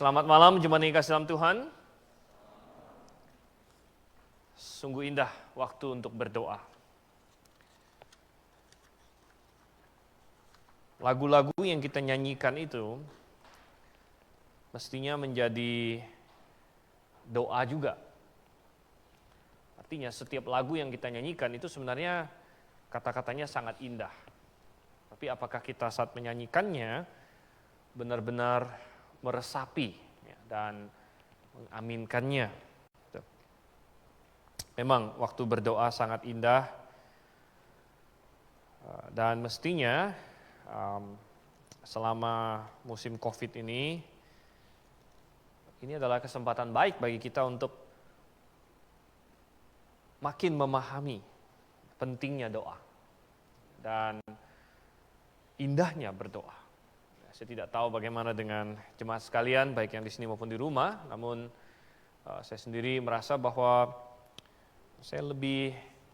Selamat malam jemaat yang dikasihi dalam Tuhan. Sungguh indah waktu untuk berdoa. Lagu-lagu yang kita nyanyikan itu mestinya menjadi doa juga. Artinya setiap lagu yang kita nyanyikan itu sebenarnya kata-katanya sangat indah. Tapi apakah kita saat menyanyikannya benar-benar meresapi dan mengaminkannya? Memang waktu berdoa sangat indah dan mestinya selama musim COVID ini adalah kesempatan baik bagi kita untuk makin memahami pentingnya doa dan indahnya berdoa. Saya tidak tahu bagaimana dengan jemaat sekalian, baik yang di sini maupun di rumah, namun saya sendiri merasa bahwa saya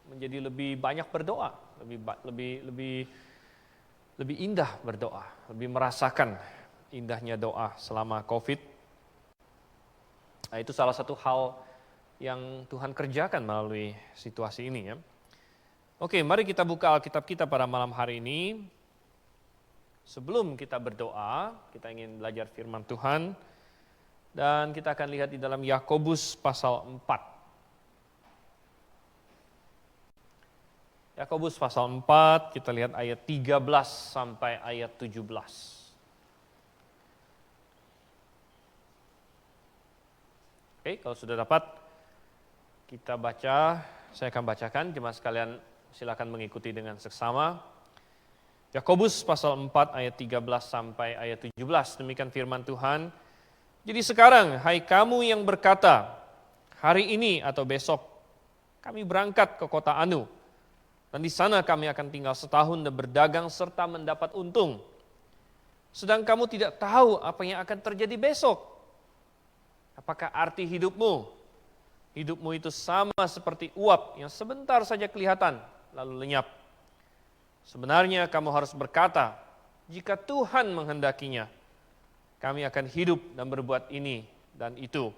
menjadi lebih banyak berdoa, lebih indah berdoa, lebih merasakan indahnya doa selama COVID. Nah, itu salah satu hal yang Tuhan kerjakan melalui situasi ini ya. Oke, mari kita buka Alkitab kita pada malam hari ini. Sebelum kita berdoa, kita ingin belajar firman Tuhan dan kita akan lihat di dalam Yakobus pasal 4. Yakobus pasal 4, kita lihat ayat 13 sampai ayat 17. Oke, kalau sudah dapat kita baca, saya akan bacakan, jemaat sekalian silakan mengikuti dengan seksama. Yakobus pasal 4 ayat 13 sampai ayat 17, demikian firman Tuhan. Jadi sekarang, hai kamu yang berkata, hari ini atau besok kami berangkat ke kota Anu, dan di sana kami akan tinggal setahun dan berdagang serta mendapat untung. Sedang kamu tidak tahu apa yang akan terjadi besok. Apakah arti hidupmu? Hidupmu itu sama seperti uap yang sebentar saja kelihatan, lalu lenyap. Sebenarnya kamu harus berkata, jika Tuhan menghendakinya, kami akan hidup dan berbuat ini dan itu.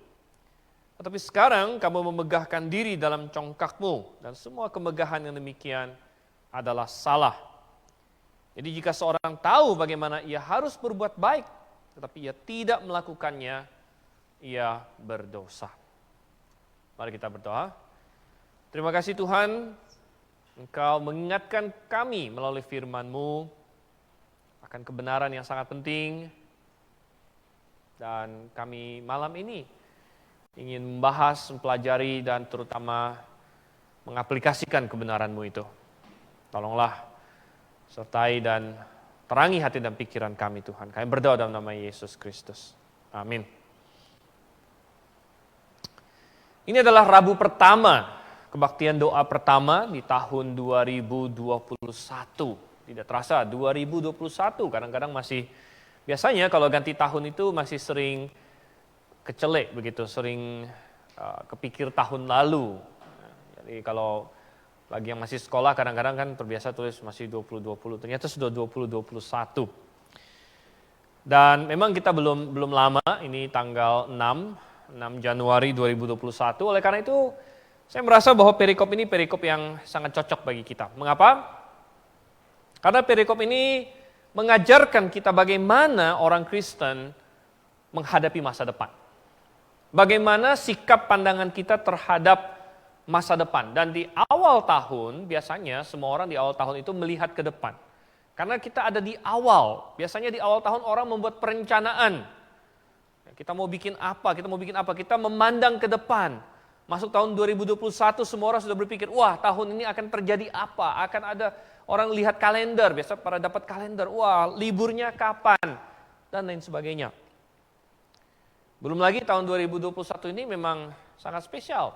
Tetapi sekarang kamu memegahkan diri dalam congkakmu, dan semua kemegahan yang demikian adalah salah. Jadi jika seorang tahu bagaimana ia harus berbuat baik, tetapi ia tidak melakukannya, ia berdosa. Mari kita berdoa. Terima kasih Tuhan, Engkau mengingatkan kami melalui firman-Mu akan kebenaran yang sangat penting. Dan kami malam ini ingin membahas, mempelajari, dan terutama mengaplikasikan kebenaran-Mu itu. Tolonglah sertai dan terangi hati dan pikiran kami Tuhan. Kami berdoa dalam nama Yesus Kristus. Amin. Ini adalah Rabu pertama, kebaktian doa pertama di tahun 2021. Tidak terasa 2021, kadang-kadang masih, biasanya kalau ganti tahun itu masih sering kecelek begitu, sering kepikir tahun lalu. Jadi kalau bagi yang masih sekolah kadang-kadang kan terbiasa tulis masih 2020, ternyata sudah 2021. Dan memang kita belum lama, ini tanggal 6 Januari 2021, oleh karena itu saya merasa bahwa perikop ini perikop yang sangat cocok bagi kita. Mengapa? Karena perikop ini mengajarkan kita bagaimana orang Kristen menghadapi masa depan. Bagaimana sikap pandangan kita terhadap masa depan. Dan di awal tahun, biasanya semua orang di awal tahun itu melihat ke depan. Karena kita ada di awal. Biasanya di awal tahun orang membuat perencanaan. Kita mau bikin apa, kita memandang ke depan. Masuk tahun 2021 semua orang sudah berpikir, wah tahun ini akan terjadi apa, akan ada orang lihat kalender, biasa pada dapat kalender, wah liburnya kapan, dan lain sebagainya. Belum lagi tahun 2021 ini memang sangat spesial.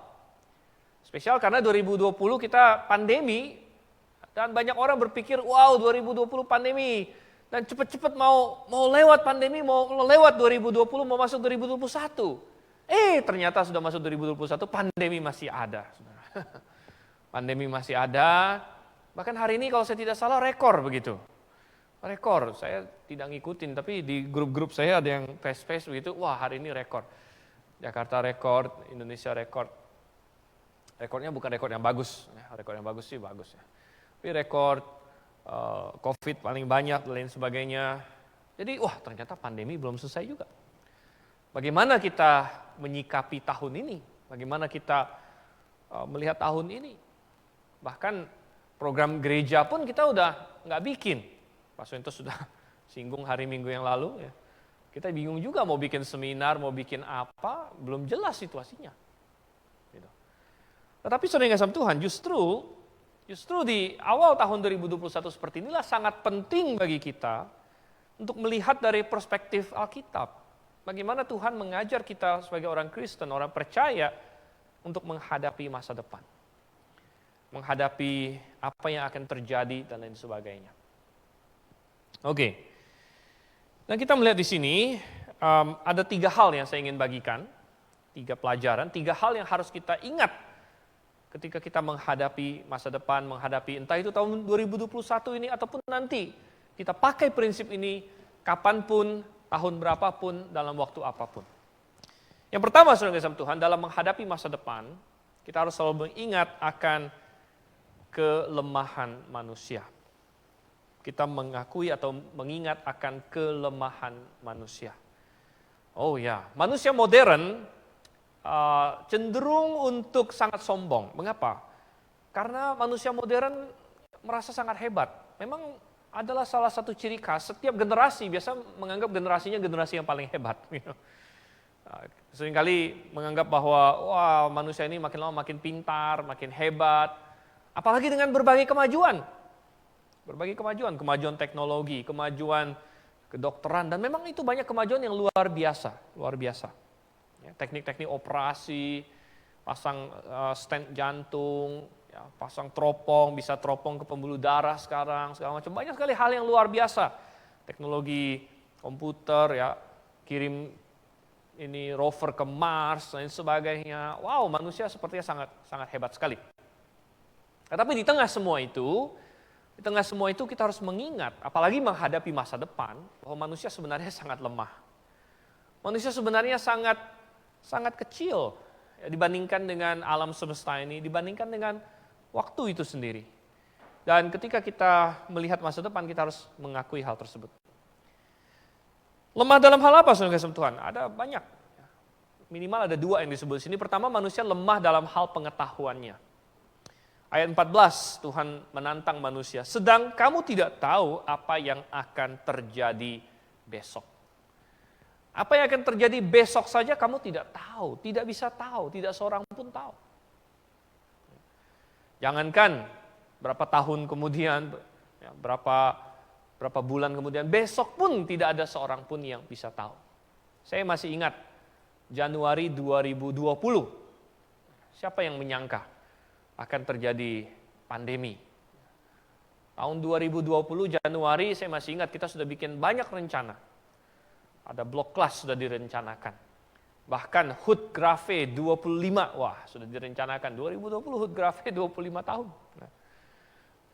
Spesial karena 2020 kita pandemi, dan banyak orang berpikir, wow 2020 pandemi, dan cepat-cepat mau lewat pandemi, mau lewat 2020, mau masuk 2021. Ternyata sudah masuk 2021, pandemi masih ada. Pandemi masih ada, bahkan hari ini kalau saya tidak salah rekor begitu. rekor. Saya tidak ngikutin, tapi di grup-grup saya ada yang face begitu, wah hari ini rekor. Jakarta rekor, Indonesia rekor. Rekornya bukan rekor yang bagus, rekor yang bagus sih bagus ya. Tapi rekor COVID paling banyak dan lain sebagainya. Jadi wah ternyata pandemi belum selesai juga. Bagaimana kita menyikapi tahun ini? Bagaimana kita melihat tahun ini? Bahkan program gereja pun kita udah nggak bikin. Pak Suento sudah singgung hari Minggu yang lalu ya. Kita bingung juga mau bikin seminar, mau bikin apa, belum jelas situasinya. Gitu. Tetapi saudara yang kasih Tuhan, justru di awal tahun 2021 seperti inilah sangat penting bagi kita untuk melihat dari perspektif Alkitab. Bagaimana Tuhan mengajar kita sebagai orang Kristen, orang percaya untuk menghadapi masa depan. Menghadapi apa yang akan terjadi dan lain sebagainya. Oke. Dan kita melihat di sini ada 3 hal yang saya ingin bagikan, 3 pelajaran, 3 hal yang harus kita ingat ketika kita menghadapi masa depan, menghadapi entah itu tahun 2021 ini ataupun nanti. Kita pakai prinsip ini kapanpun, tahun berapapun, dalam waktu apapun. Yang pertama, saudara kasih Tuhan, dalam menghadapi masa depan, kita harus selalu mengingat akan kelemahan manusia. Kita mengakui atau mengingat akan kelemahan manusia. Oh ya, manusia modern cenderung untuk sangat sombong. Mengapa? Karena manusia modern merasa sangat hebat. Memang adalah salah satu ciri khas. Setiap generasi biasa menganggap generasinya generasi yang paling hebat. Seringkali menganggap bahwa wah manusia ini makin lama makin pintar, makin hebat. Apalagi dengan berbagai kemajuan. Kemajuan teknologi, kemajuan kedokteran, dan memang itu banyak kemajuan yang luar biasa. Ya, teknik-teknik operasi, pasang stent jantung, ya, pasang teropong, bisa teropong ke pembuluh darah sekarang, segala macam. Banyak sekali hal yang luar biasa. Teknologi komputer, ya, kirim ini rover ke Mars dan sebagainya. Wow, manusia sepertinya sangat hebat sekali. Tetapi di tengah semua itu kita harus mengingat, apalagi menghadapi masa depan, bahwa manusia sebenarnya sangat lemah. Manusia sebenarnya sangat kecil ya, dibandingkan dengan alam semesta ini, dibandingkan dengan waktu itu sendiri. Dan ketika kita melihat masa depan, kita harus mengakui hal tersebut. Lemah dalam hal apa, saudara kasih Tuhan? Ada banyak. Minimal ada 2 yang disebut di sini. Pertama, manusia lemah dalam hal pengetahuannya. Ayat 14, Tuhan menantang manusia. Sedang kamu tidak tahu apa yang akan terjadi besok. Apa yang akan terjadi besok saja kamu tidak tahu, tidak bisa tahu, tidak seorang pun tahu. Jangankan berapa tahun kemudian, ya, berapa bulan kemudian, besok pun tidak ada seorang pun yang bisa tahu. Saya masih ingat Januari 2020. Siapa yang menyangka akan terjadi pandemi. Tahun 2020 Januari saya masih ingat kita sudah bikin banyak rencana. Ada blok kelas sudah direncanakan. Bahkan HUT Grave 25, wah sudah direncanakan. 2020 HUT Grave 25 tahun. Nah,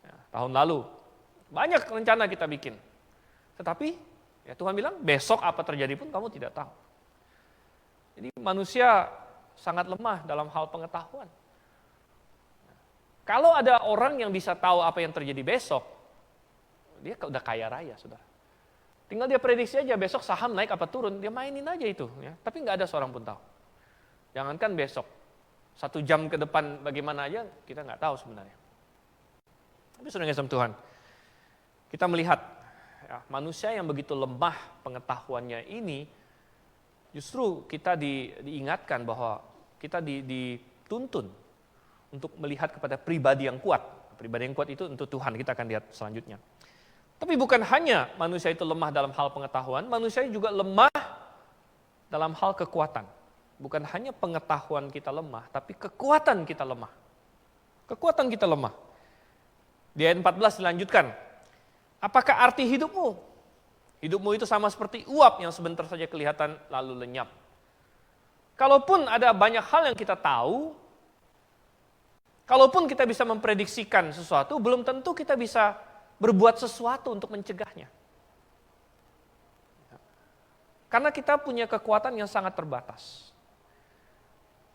ya, tahun lalu banyak rencana kita bikin. Tetapi ya Tuhan bilang besok apa terjadi pun kamu tidak tahu. Jadi manusia sangat lemah dalam hal pengetahuan. Kalau ada orang yang bisa tahu apa yang terjadi besok, dia udah kaya raya, saudara. Tinggal dia prediksi aja besok saham naik apa turun, dia mainin aja itu. Ya. Tapi nggak ada seorang pun tahu. Jangankan besok, 1 jam ke depan bagaimana aja, kita nggak tahu sebenarnya. Tapi saudara kasih Tuhan, kita melihat ya, manusia yang begitu lemah pengetahuannya ini, justru kita diingatkan bahwa kita dituntun untuk melihat kepada pribadi yang kuat. Pribadi yang kuat itu untuk Tuhan, kita akan lihat selanjutnya. Tapi bukan hanya manusia itu lemah dalam hal pengetahuan, manusia juga lemah dalam hal kekuatan. Bukan hanya pengetahuan kita lemah, tapi kekuatan kita lemah. Kekuatan kita lemah. Di ayat 14 dilanjutkan, apakah arti hidupmu? Hidupmu itu sama seperti uap yang sebentar saja kelihatan lalu lenyap. Kalaupun ada banyak hal yang kita tahu, kalaupun kita bisa memprediksikan sesuatu, belum tentu kita bisa berbuat sesuatu untuk mencegahnya. Karena kita punya kekuatan yang sangat terbatas.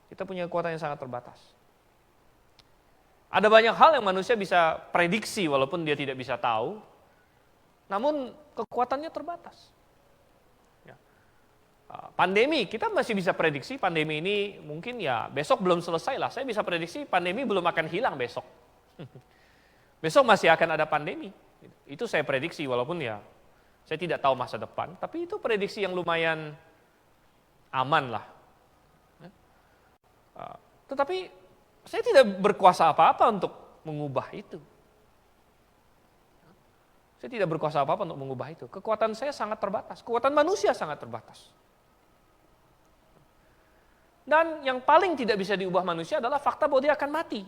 Kita punya kekuatan yang sangat terbatas. Ada banyak hal yang manusia bisa prediksi walaupun dia tidak bisa tahu. Namun kekuatannya terbatas. Ya. Pandemi, kita masih bisa prediksi pandemi ini mungkin ya besok belum selesai lah. Saya bisa prediksi pandemi belum akan hilang besok. Besok masih akan ada pandemi. Itu saya prediksi walaupun ya saya tidak tahu masa depan. Tapi itu prediksi yang lumayan aman lah. Tetapi saya tidak berkuasa apa-apa untuk mengubah itu. Saya tidak berkuasa apa-apa untuk mengubah itu. Kekuatan saya sangat terbatas. Kekuatan manusia sangat terbatas. Dan yang paling tidak bisa diubah manusia adalah fakta bahwa dia akan mati.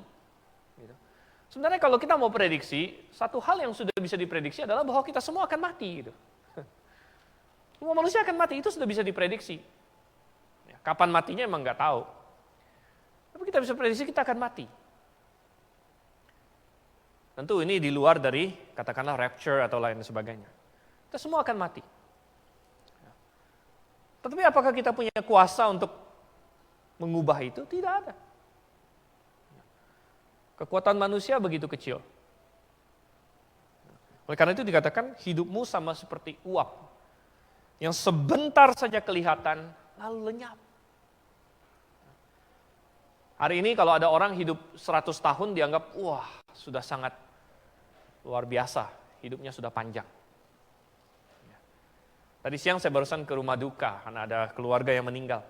Sebenarnya kalau kita mau prediksi, satu hal yang sudah bisa diprediksi adalah bahwa kita semua akan mati. Semua manusia akan mati, itu sudah bisa diprediksi. Kapan matinya emang nggak tahu. Tapi kita bisa prediksi kita akan mati. Tentu ini di luar dari katakanlah rapture atau lain sebagainya. Kita semua akan mati. Tetapi apakah kita punya kuasa untuk mengubah itu? Tidak ada. Kekuatan manusia begitu kecil. Oleh karena itu dikatakan hidupmu sama seperti uap. Yang sebentar saja kelihatan lalu lenyap. Hari ini kalau ada orang hidup 100 tahun dianggap wah sudah sangat luar biasa, hidupnya sudah panjang. Tadi siang saya barusan ke rumah duka karena ada keluarga yang meninggal.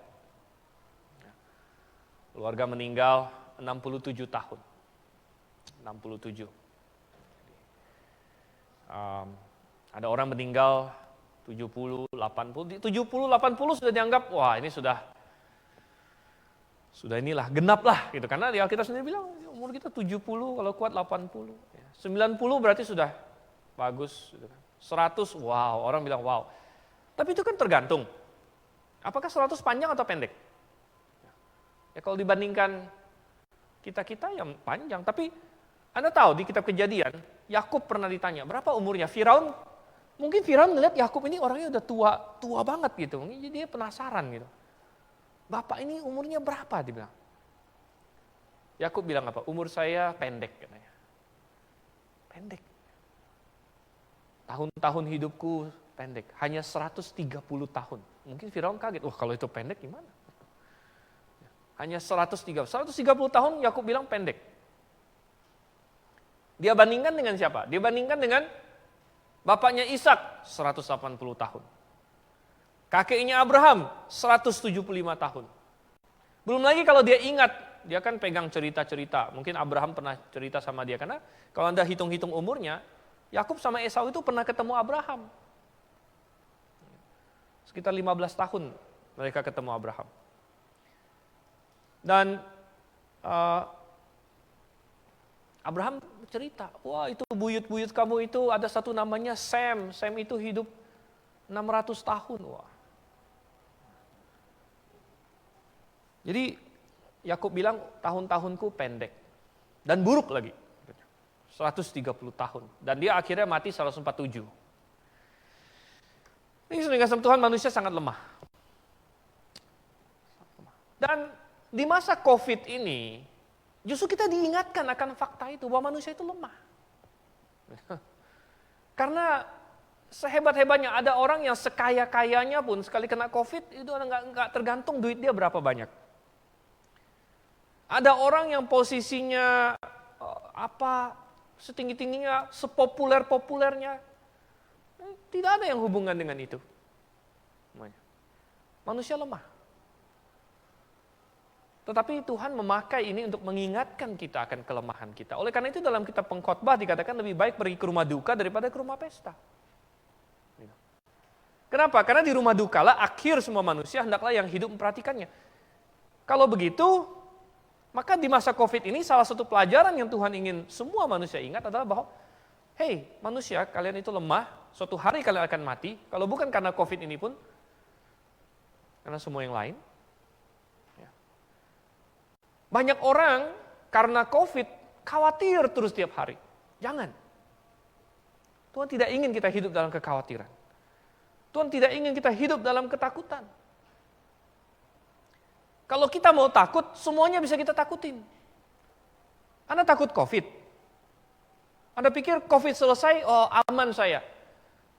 Keluarga meninggal 67 tahun. 67. Ada orang meninggal 70, 80, 80 sudah dianggap wah ini sudah inilah, genap lah gitu. Karena di Alkitab sendiri bilang umur kita 70, kalau kuat 80. 90 berarti sudah bagus. Gitu kan. 100, wow, orang bilang wow. Tapi itu kan tergantung. Apakah 100 panjang atau pendek? Ya kalau dibandingkan kita-kita yang panjang. Tapi Anda tahu di kitab Kejadian, Yakub pernah ditanya, berapa umurnya? Mungkin Firaun ngeliat Yakub ini orangnya udah tua banget gitu. Jadi dia penasaran gitu. Bapak ini umurnya berapa? Dia bilang. Yakub bilang apa? Umur saya pendek katanya. Pendek. Tahun-tahun hidupku pendek. Hanya 130 tahun. Mungkin Firaun kaget. Wah kalau itu pendek gimana? Hanya 130 tahun Yakub bilang pendek. Dia bandingkan dengan siapa? Dia bandingkan dengan bapaknya Ishak 180 tahun. Kakeknya Abraham 175 tahun. Belum lagi kalau dia ingat, dia kan pegang cerita-cerita. Mungkin Abraham pernah cerita sama dia. Karena kalau Anda hitung-hitung umurnya, Yakub sama Esau itu pernah ketemu Abraham. Sekitar 15 tahun mereka ketemu Abraham. Dan Abraham cerita, wah itu buyut-buyut kamu itu ada satu namanya Sem. Sem itu hidup 600 tahun. Wah. Jadi Yakub bilang tahun-tahunku pendek dan buruk lagi. 130 tahun. Dan dia akhirnya mati 147. Ini dengan Tuhan manusia sangat lemah. Dan di masa COVID ini, justru kita diingatkan akan fakta itu, bahwa manusia itu lemah. Karena sehebat-hebatnya ada orang yang sekaya-kayanya pun sekali kena COVID, itu nggak tergantung duit dia berapa banyak. Ada orang yang posisinya setinggi-tingginya, sepopuler-populernya, tidak ada yang hubungan dengan itu. Manusia lemah. Tetapi Tuhan memakai ini untuk mengingatkan kita akan kelemahan kita. Oleh karena itu dalam kitab Pengkhotbah dikatakan lebih baik pergi ke rumah duka daripada ke rumah pesta. Kenapa? Karena di rumah duka lah akhir semua manusia, hendaklah yang hidup memperhatikannya. Kalau begitu, maka di masa COVID ini salah satu pelajaran yang Tuhan ingin semua manusia ingat adalah bahwa hey manusia, kalian itu lemah, suatu hari kalian akan mati, kalau bukan karena COVID ini pun, karena semua yang lain. Banyak orang karena COVID khawatir terus tiap hari. Jangan. Tuhan tidak ingin kita hidup dalam kekhawatiran. Tuhan tidak ingin kita hidup dalam ketakutan. Kalau kita mau takut, semuanya bisa kita takutin. Anda takut COVID? Anda pikir COVID selesai, oh aman saya.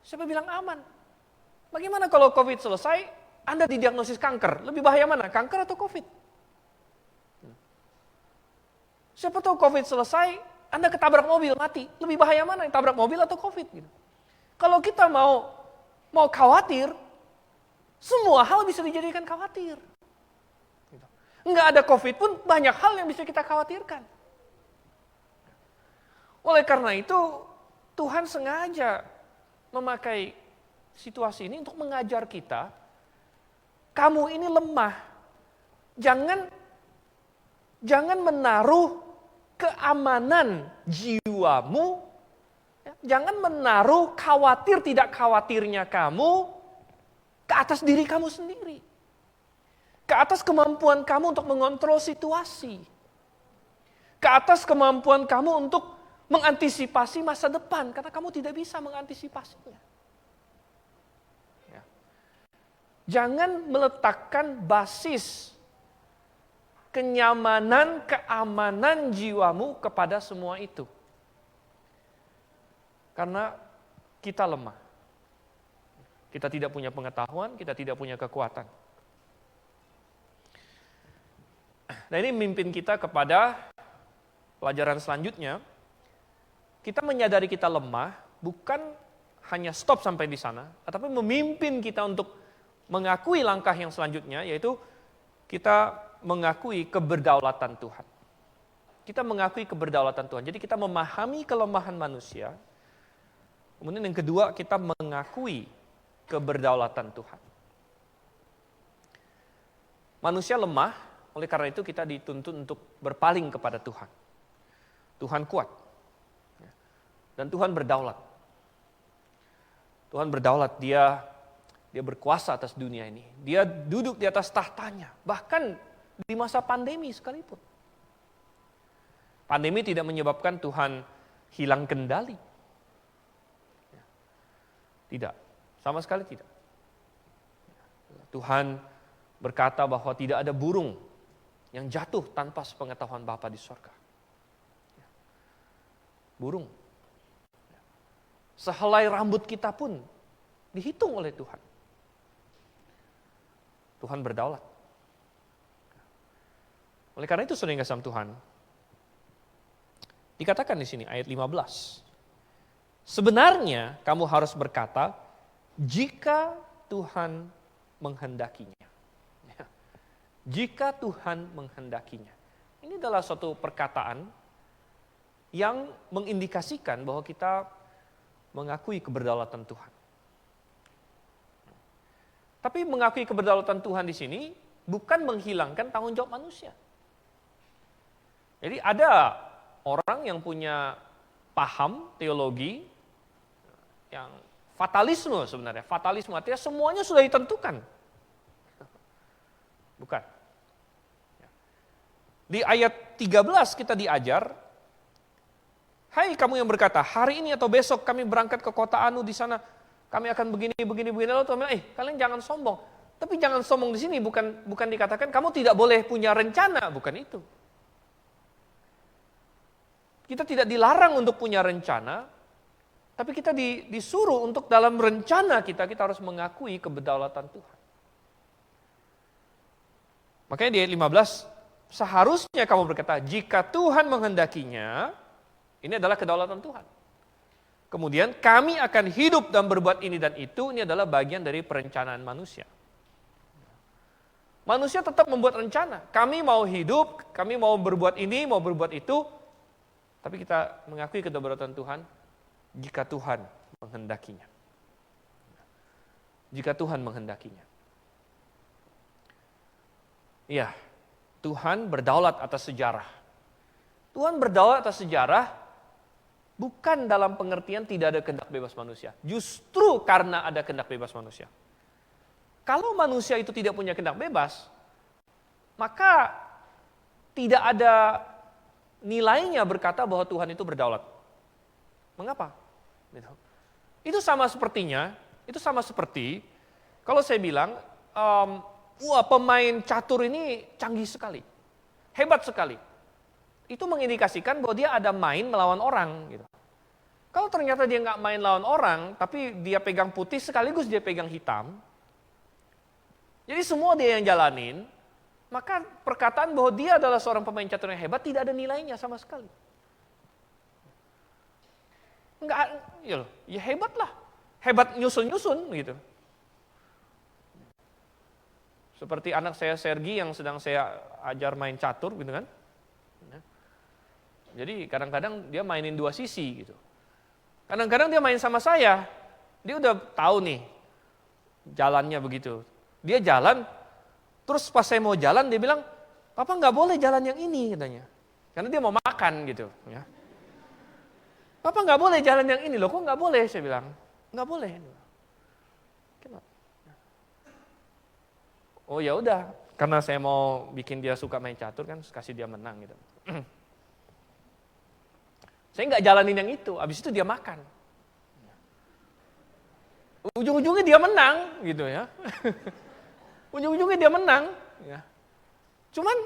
Siapa bilang aman? Bagaimana kalau COVID selesai, Anda didiagnosis kanker? Lebih bahaya mana, kanker atau COVID? Siapa tahu COVID selesai, Anda ketabrak mobil, mati. Lebih bahaya mana, yang tabrak mobil atau COVID? Gitu. Kalau kita mau khawatir, semua hal bisa dijadikan khawatir. Gitu. Nggak ada COVID pun banyak hal yang bisa kita khawatirkan. Oleh karena itu, Tuhan sengaja memakai situasi ini untuk mengajar kita, kamu ini lemah. Jangan menaruh keamanan jiwamu, jangan menaruh khawatir tidak khawatirnya kamu ke atas diri kamu sendiri. Ke atas kemampuan kamu untuk mengontrol situasi. Ke atas kemampuan kamu untuk mengantisipasi masa depan, karena kamu tidak bisa mengantisipasinya. Ya. Jangan meletakkan basis kenyamanan, keamanan jiwamu kepada semua itu. Karena kita lemah. Kita tidak punya pengetahuan, kita tidak punya kekuatan. Nah, ini memimpin kita kepada pelajaran selanjutnya. Kita menyadari kita lemah, bukan hanya stop sampai di sana, tetapi memimpin kita untuk mengakui langkah yang selanjutnya, yaitu kita mengakui keberdaulatan Tuhan. Kita mengakui keberdaulatan Tuhan. Jadi kita memahami kelemahan manusia. Kemudian yang kedua, kita mengakui keberdaulatan Tuhan. Manusia lemah, oleh karena itu kita dituntut untuk berpaling kepada Tuhan. Tuhan kuat. Dan Tuhan berdaulat. Tuhan berdaulat, dia berkuasa atas dunia ini. Dia duduk di atas tahtanya. Bahkan di masa pandemi sekalipun. Pandemi tidak menyebabkan Tuhan hilang kendali. Tidak. Sama sekali tidak. Tuhan berkata bahwa tidak ada burung yang jatuh tanpa sepengetahuan Bapa di sorga. Burung. Sehelai rambut kita pun dihitung oleh Tuhan. Tuhan berdaulat. Oleh karena itu, saudara yang kasih Tuhan, dikatakan di sini ayat 15. Sebenarnya kamu harus berkata, jika Tuhan menghendakinya. Jika Tuhan menghendakinya. Ini adalah suatu perkataan yang mengindikasikan bahwa kita mengakui keberdaulatan Tuhan. Tapi mengakui keberdaulatan Tuhan di sini bukan menghilangkan tanggung jawab manusia. Jadi ada orang yang punya paham teologi yang fatalisme sebenarnya. Fatalisme artinya semuanya sudah ditentukan. Bukan. Di ayat 13 kita diajar, hai kamu yang berkata, hari ini atau besok kami berangkat ke kota Anu, di sana kami akan begini. Lalu Tuhan bilang, kalian jangan sombong. Tapi jangan sombong di sini bukan dikatakan kamu tidak boleh punya rencana, bukan itu. Kita tidak dilarang untuk punya rencana, tapi kita disuruh untuk dalam rencana kita harus mengakui keberdaulatan Tuhan. Makanya di ayat 15, seharusnya kamu berkata, jika Tuhan menghendakinya, ini adalah kedaulatan Tuhan. Kemudian kami akan hidup dan berbuat ini dan itu, ini adalah bagian dari perencanaan manusia. Manusia tetap membuat rencana. Kami mau hidup, kami mau berbuat ini, mau berbuat itu. Tapi kita mengakui kedaulatan Tuhan jika Tuhan menghendakinya. Jika Tuhan menghendakinya. Iya, Tuhan berdaulat atas sejarah. Tuhan berdaulat atas sejarah bukan dalam pengertian tidak ada kehendak bebas manusia. Justru karena ada kehendak bebas manusia. Kalau manusia itu tidak punya kehendak bebas, maka tidak ada nilainya berkata bahwa Tuhan itu berdaulat. Mengapa? Itu sama sepertinya Itu sama seperti kalau saya bilang, wah pemain catur ini canggih sekali, hebat sekali. Itu mengindikasikan bahwa dia ada main melawan orang. Gitu. Kalau ternyata dia nggak main lawan orang, tapi dia pegang putih sekaligus dia pegang hitam, jadi semua dia yang jalanin, maka perkataan bahwa dia adalah seorang pemain catur yang hebat tidak ada nilainya sama sekali. Enggak, ya hebat lah. Hebat nyusun-nyusun gitu. Seperti anak saya Sergi yang sedang saya ajar main catur gitu kan. Jadi kadang-kadang dia mainin dua sisi gitu. Kadang-kadang dia main sama saya, dia udah tahu nih jalannya begitu. Dia jalan, terus pas saya mau jalan dia bilang, "Papa nggak boleh jalan yang ini," katanya. Karena dia mau makan gitu. Ya. "Papa nggak boleh jalan yang ini loh, kok nggak boleh?" Saya bilang, "Nggak boleh." Kenapa? Oh ya udah, karena saya mau bikin dia suka main catur kan, kasih dia menang gitu. Saya nggak jalanin yang itu, abis itu dia makan. Ujung-ujungnya dia menang gitu ya. Ujung-ujungnya dia menang. Ya. Cuman,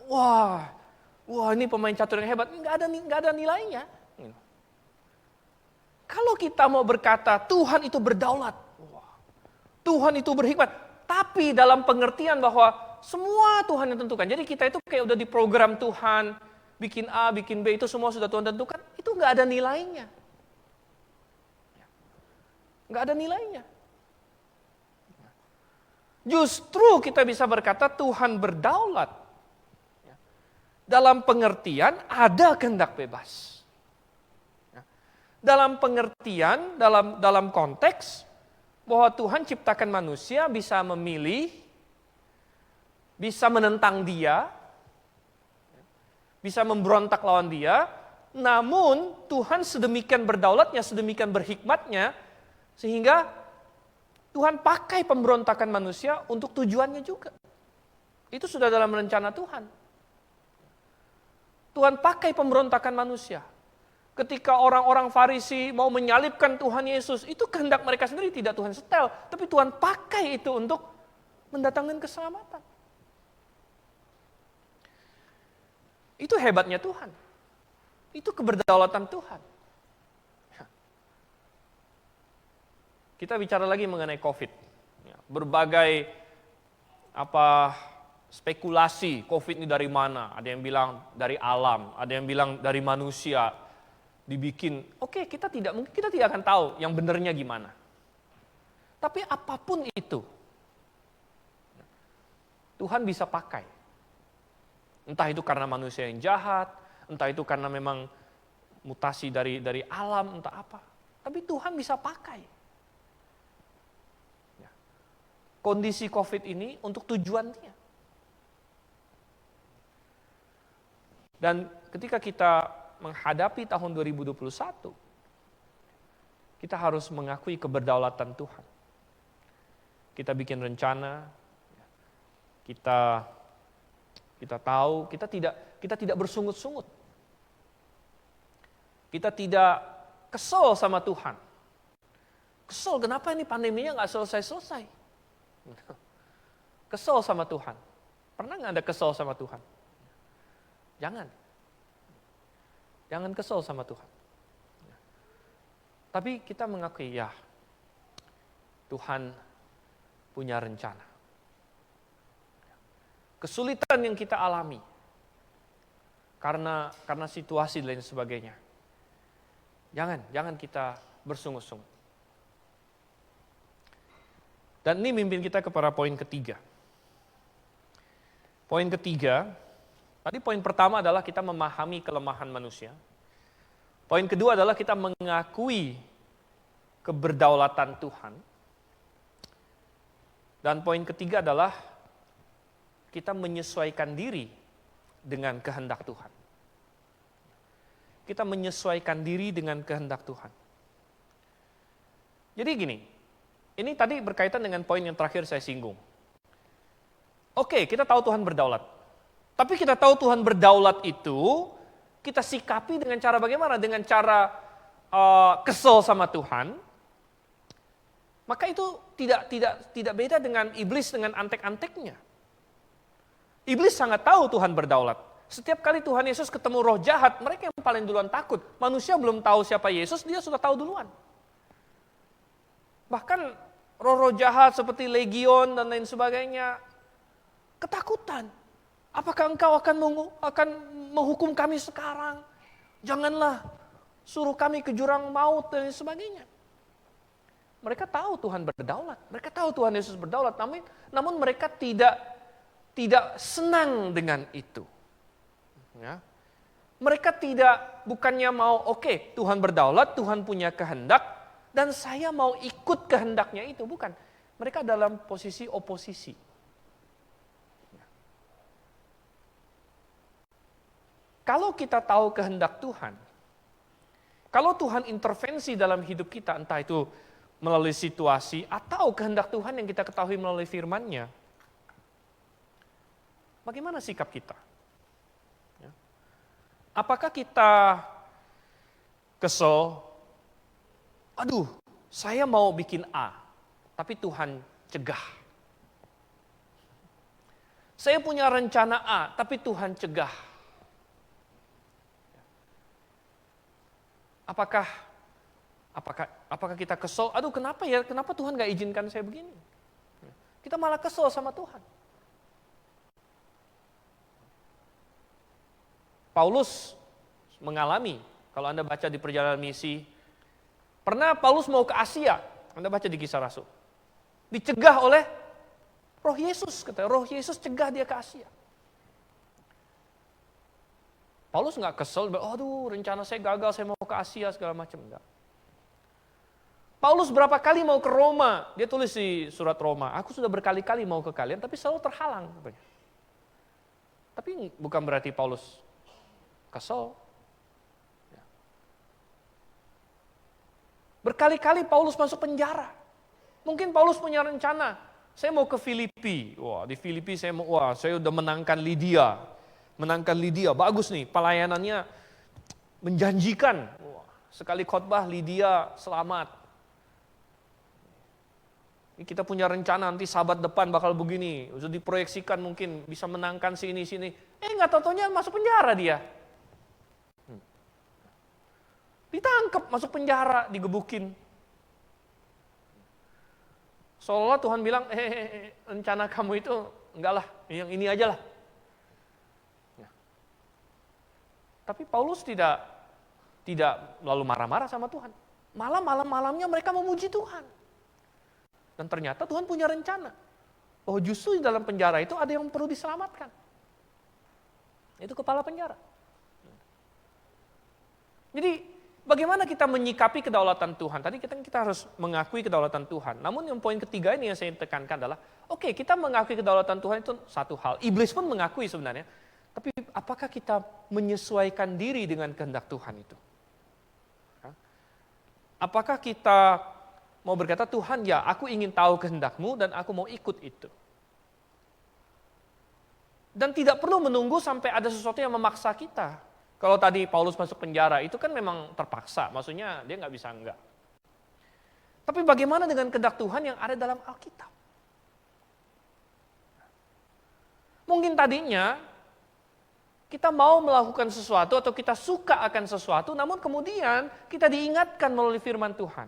wah ini pemain catur yang hebat, nggak ada nilainya. Kalau kita mau berkata Tuhan itu berdaulat, Tuhan itu berhikmat, tapi dalam pengertian bahwa semua Tuhan yang tentukan. Jadi kita itu kayak udah diprogram Tuhan, bikin A, bikin B, itu semua sudah Tuhan tentukan, itu nggak ada nilainya. Nggak ada nilainya. Justru kita bisa berkata Tuhan berdaulat. Dalam pengertian ada kehendak bebas. Dalam pengertian, dalam konteks bahwa Tuhan ciptakan manusia bisa memilih, bisa menentang dia, bisa memberontak lawan dia, namun Tuhan sedemikian berdaulatnya, sedemikian berhikmatnya, sehingga Tuhan pakai pemberontakan manusia untuk tujuannya juga. Itu sudah dalam rencana Tuhan. Tuhan pakai pemberontakan manusia. Ketika orang-orang Farisi mau menyalibkan Tuhan Yesus, itu kehendak mereka sendiri, tidak Tuhan setel. Tapi Tuhan pakai itu untuk mendatangkan keselamatan. Itu hebatnya Tuhan. Itu keberdaulatan Tuhan. Kita bicara lagi mengenai COVID. Berbagai spekulasi COVID ini dari mana. Ada yang bilang dari alam, ada yang bilang dari manusia. Dibikin, oke, kita tidak akan tahu yang benernya gimana. Tapi apapun itu, Tuhan bisa pakai. Entah itu karena manusia yang jahat, entah itu karena memang mutasi dari alam, entah apa. Tapi Tuhan bisa pakai. Kondisi COVID ini untuk tujuannya. Dan ketika kita menghadapi tahun 2021, kita harus mengakui keberdaulatan Tuhan. Kita bikin rencana, kita tahu, kita tidak bersungut-sungut. Kita tidak kesel sama Tuhan. Kesel, kenapa ini pandeminya nggak selesai-selesai? Kesel sama Tuhan. Pernah nggak Anda kesel sama Tuhan? Jangan. Jangan kesel sama Tuhan. Tapi kita mengakui, ya, Tuhan punya rencana. Kesulitan yang kita alami karena situasi dan lain sebagainya. Jangan kita bersungut-sungut. Dan ini mimpin kita kepada poin ketiga. Poin ketiga, tadi poin pertama adalah kita memahami kelemahan manusia. Poin kedua adalah kita mengakui keberdaulatan Tuhan. Dan poin ketiga adalah kita menyesuaikan diri dengan kehendak Tuhan. Kita menyesuaikan diri dengan kehendak Tuhan. Jadi gini, ini tadi berkaitan dengan poin yang terakhir saya singgung. Oke, kita tahu Tuhan berdaulat. Tapi kita tahu Tuhan berdaulat itu, kita sikapi dengan cara bagaimana? Dengan cara kesel sama Tuhan. Maka itu tidak beda dengan iblis dengan antek-anteknya. Iblis sangat tahu Tuhan berdaulat. Setiap kali Tuhan Yesus ketemu roh jahat, mereka yang paling duluan takut. Manusia belum tahu siapa Yesus, dia sudah tahu duluan. Bahkan roh-roh jahat seperti legion dan lain sebagainya, ketakutan. Apakah engkau akan menghukum kami sekarang? Janganlah suruh kami ke jurang maut dan lain sebagainya. Mereka tahu Tuhan berdaulat. Mereka tahu Tuhan Yesus berdaulat. Namun mereka tidak senang dengan itu. Ya. Mereka bukannya mau, oke, Tuhan berdaulat, Tuhan punya kehendak, dan saya mau ikut kehendaknya itu. Bukan. Mereka dalam posisi oposisi. Ya. Kalau kita tahu kehendak Tuhan, kalau Tuhan intervensi dalam hidup kita, entah itu melalui situasi atau kehendak Tuhan yang kita ketahui melalui firman-Nya, bagaimana sikap kita? Ya. Apakah kita kesel? Aduh, saya mau bikin A, tapi Tuhan cegah. Saya punya rencana A, tapi Tuhan cegah. Apakah kita kesel? Aduh, kenapa ya? Kenapa Tuhan gak izinkan saya begini? Kita malah kesel sama Tuhan. Paulus mengalami, kalau Anda baca di perjalanan misi, pernah Paulus mau ke Asia, Anda baca di Kisah Rasul. Dicegah oleh Roh Yesus, kata Roh Yesus cegah dia ke Asia. Paulus nggak kesel, aduh rencana saya gagal, saya mau ke Asia segala macam, enggak. Paulus berapa kali mau ke Roma, dia tulis di surat Roma, aku sudah berkali-kali mau ke kalian, tapi selalu terhalang. Tapi bukan berarti Paulus kesel. Berkali-kali Paulus masuk penjara. Mungkin Paulus punya rencana, saya mau ke Filipi. Wah, di Filipi saya udah menangkan Lydia. Bagus nih, pelayanannya menjanjikan. Wah, sekali khotbah Lydia selamat. Ini kita punya rencana nanti Sabat depan bakal begini. Sudah diproyeksikan mungkin bisa menangkan sini. Nggak tau-taunya masuk penjara dia. Ditangkap, masuk penjara, digebukin. Seolah Tuhan bilang, rencana kamu itu enggak lah, yang ini aja lah. Ya. Tapi Paulus tidak lalu marah-marah sama Tuhan. Malah malam-malamnya mereka memuji Tuhan. Dan ternyata Tuhan punya rencana. Bahwa justru di dalam penjara itu ada yang perlu diselamatkan. Itu kepala penjara. Jadi, bagaimana kita menyikapi kedaulatan Tuhan? Tadi kita harus mengakui kedaulatan Tuhan. Namun yang poin ketiga ini yang saya tekankan adalah, oke, kita mengakui kedaulatan Tuhan itu satu hal. Iblis pun mengakui sebenarnya. Tapi apakah kita menyesuaikan diri dengan kehendak Tuhan itu? Apakah kita mau berkata, Tuhan ya aku ingin tahu kehendak-Mu dan aku mau ikut itu. Dan tidak perlu menunggu sampai ada sesuatu yang memaksa kita. Kalau tadi Paulus masuk penjara, itu kan memang terpaksa. Maksudnya dia nggak bisa enggak. Tapi bagaimana dengan kehendak Tuhan yang ada dalam Alkitab? Mungkin tadinya kita mau melakukan sesuatu atau kita suka akan sesuatu, namun kemudian kita diingatkan melalui firman Tuhan.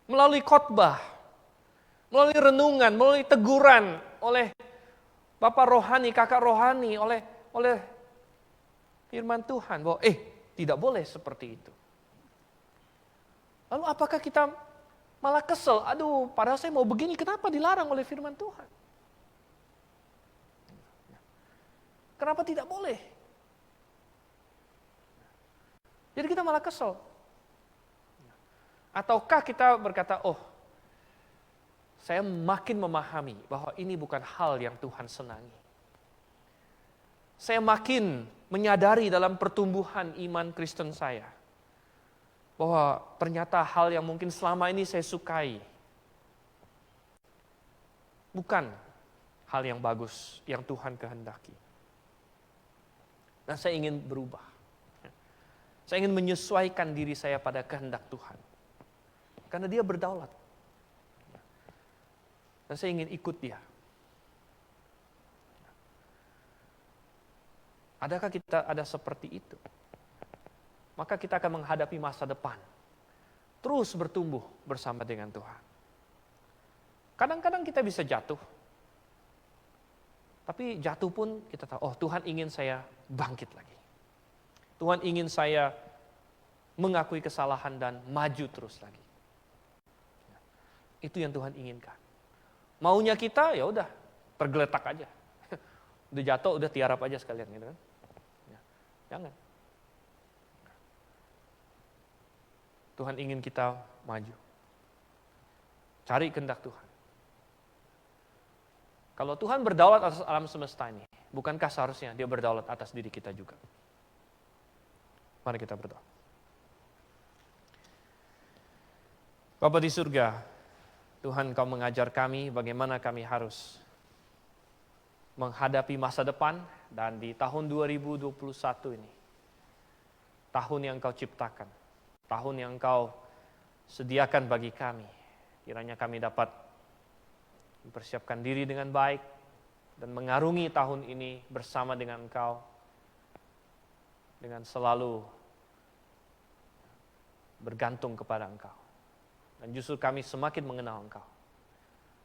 Melalui khotbah, melalui renungan, melalui teguran oleh Bapak rohani, kakak rohani, oleh firman Tuhan bahwa tidak boleh seperti itu. Lalu apakah kita malah kesel? Aduh, padahal saya mau begini, kenapa dilarang oleh firman Tuhan? Kenapa tidak boleh? Jadi kita malah kesel. Ataukah kita berkata, saya makin memahami bahwa ini bukan hal yang Tuhan senangi. Saya makin menyadari dalam pertumbuhan iman Kristen saya, bahwa ternyata hal yang mungkin selama ini saya sukai, bukan hal yang bagus yang Tuhan kehendaki. Dan saya ingin berubah. Saya ingin menyesuaikan diri saya pada kehendak Tuhan. Karena Dia berdaulat. Dan saya ingin ikut dia. Adakah kita ada seperti itu? Maka kita akan menghadapi masa depan. Terus bertumbuh bersama dengan Tuhan. Kadang-kadang kita bisa jatuh. Tapi jatuh pun kita tahu, oh Tuhan ingin saya bangkit lagi. Tuhan ingin saya mengakui kesalahan dan maju terus lagi. Itu yang Tuhan inginkan. Maunya kita ya udah tergeletak aja. Udah jatuh, udah tiarap aja sekalian gitu kan. Ya, jangan. Tuhan ingin kita maju. Cari kehendak Tuhan. Kalau Tuhan berdaulat atas alam semesta ini, bukankah seharusnya dia berdaulat atas diri kita juga? Mari kita berdoa. Bapa di surga, Tuhan Kau mengajar kami bagaimana kami harus menghadapi masa depan dan di tahun 2021 ini. Tahun yang Kau ciptakan, tahun yang Kau sediakan bagi kami. Kiranya kami dapat mempersiapkan diri dengan baik dan mengarungi tahun ini bersama dengan Engkau dengan selalu bergantung kepada Engkau. Dan justru kami semakin mengenal Engkau.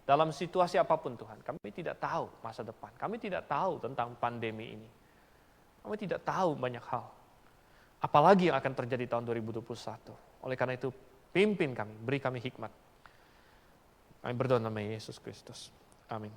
Dalam situasi apapun Tuhan, kami tidak tahu masa depan. Kami tidak tahu tentang pandemi ini. Kami tidak tahu banyak hal. Apalagi yang akan terjadi tahun 2021. Oleh karena itu, pimpin kami, beri kami hikmat. Kami berdoa nama Yesus Kristus. Amin.